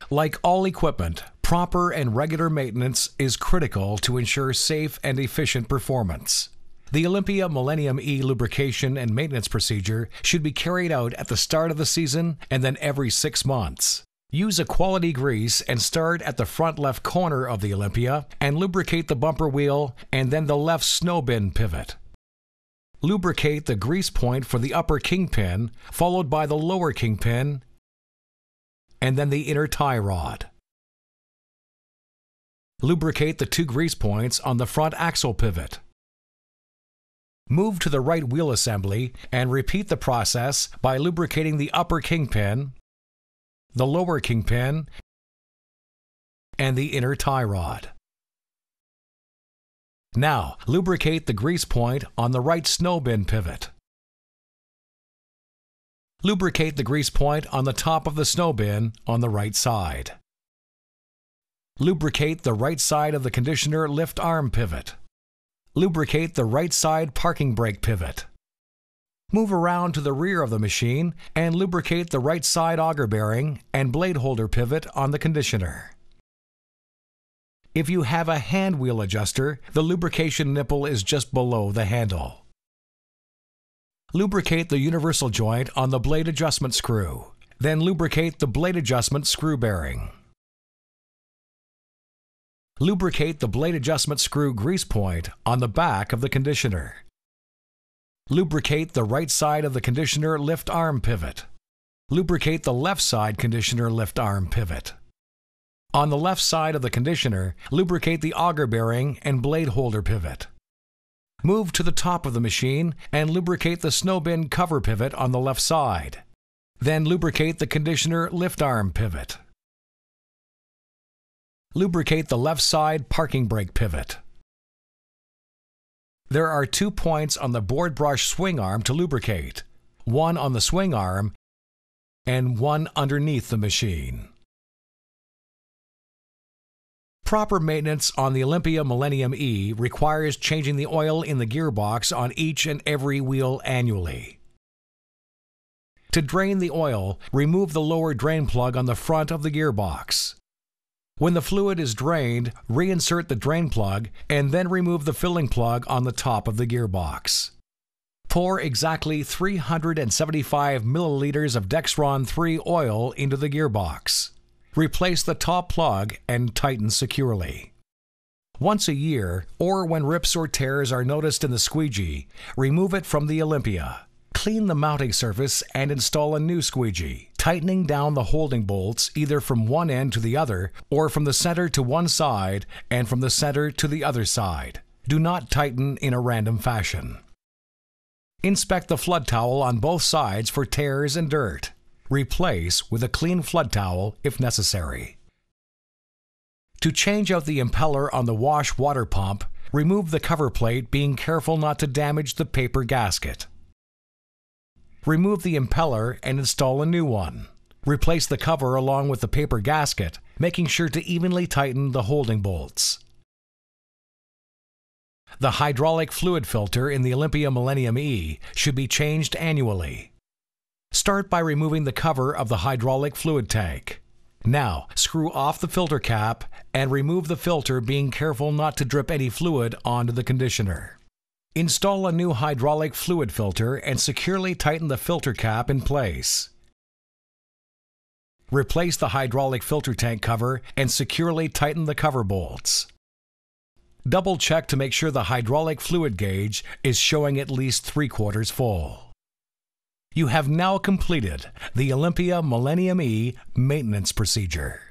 Like all equipment, proper and regular maintenance is critical to ensure safe and efficient performance. The Olympia Millennium E lubrication and maintenance procedure should be carried out at the start of the season and then every 6 months. Use a quality grease and start at the front left corner of the Olympia and lubricate the bumper wheel and then the left snow bin pivot. Lubricate the grease point for the upper kingpin, followed by the lower kingpin, and then the inner tie rod. Lubricate the 2 grease points on the front axle pivot. Move to the right wheel assembly and repeat the process by lubricating the upper kingpin, the lower kingpin, and the inner tie rod. Now, lubricate the grease point on the right snow bin pivot. Lubricate the grease point on the top of the snow bin on the right side. Lubricate the right side of the conditioner lift arm pivot. Lubricate the right side parking brake pivot. Move around to the rear of the machine and lubricate the right side auger bearing and blade holder pivot on the conditioner. If you have a hand wheel adjuster, the lubrication nipple is just below the handle. Lubricate the universal joint on the blade adjustment screw. Then lubricate the blade adjustment screw bearing. Lubricate the blade adjustment screw grease point on the back of the conditioner. Lubricate the right side of the conditioner lift arm pivot. Lubricate the left side conditioner lift arm pivot. On the left side of the conditioner, lubricate the auger bearing and blade holder pivot. Move to the top of the machine and lubricate the snow bin cover pivot on the left side. Then lubricate the conditioner lift arm pivot. Lubricate the left side parking brake pivot. There are 2 points on the board brush swing arm to lubricate, one on the swing arm and one underneath the machine. Proper maintenance on the Olympia Millennium E requires changing the oil in the gearbox on each and every wheel annually. To drain the oil, remove the lower drain plug on the front of the gearbox. When the fluid is drained, reinsert the drain plug and then remove the filling plug on the top of the gearbox. Pour exactly 375 milliliters of Dexron 3 oil into the gearbox. Replace the top plug and tighten securely. Once a year, or when rips or tears are noticed in the squeegee, remove it from the Olympia. Clean the mounting surface and install a new squeegee, tightening down the holding bolts either from one end to the other or from the center to one side and from the center to the other side. Do not tighten in a random fashion. Inspect the flood towel on both sides for tears and dirt. Replace with a clean flood towel if necessary. To change out the impeller on the wash water pump, remove the cover plate, being careful not to damage the paper gasket. Remove the impeller and install a new one. Replace the cover along with the paper gasket, making sure to evenly tighten the holding bolts. The hydraulic fluid filter in the Olympia Millennium E should be changed annually. Start by removing the cover of the hydraulic fluid tank. Now, screw off the filter cap and remove the filter, being careful not to drip any fluid onto the conditioner. Install a new hydraulic fluid filter and securely tighten the filter cap in place. Replace the hydraulic filter tank cover and securely tighten the cover bolts. Double check to make sure the hydraulic fluid gauge is showing at least 3/4 full. You have now completed the Olympia Millennium E maintenance procedure.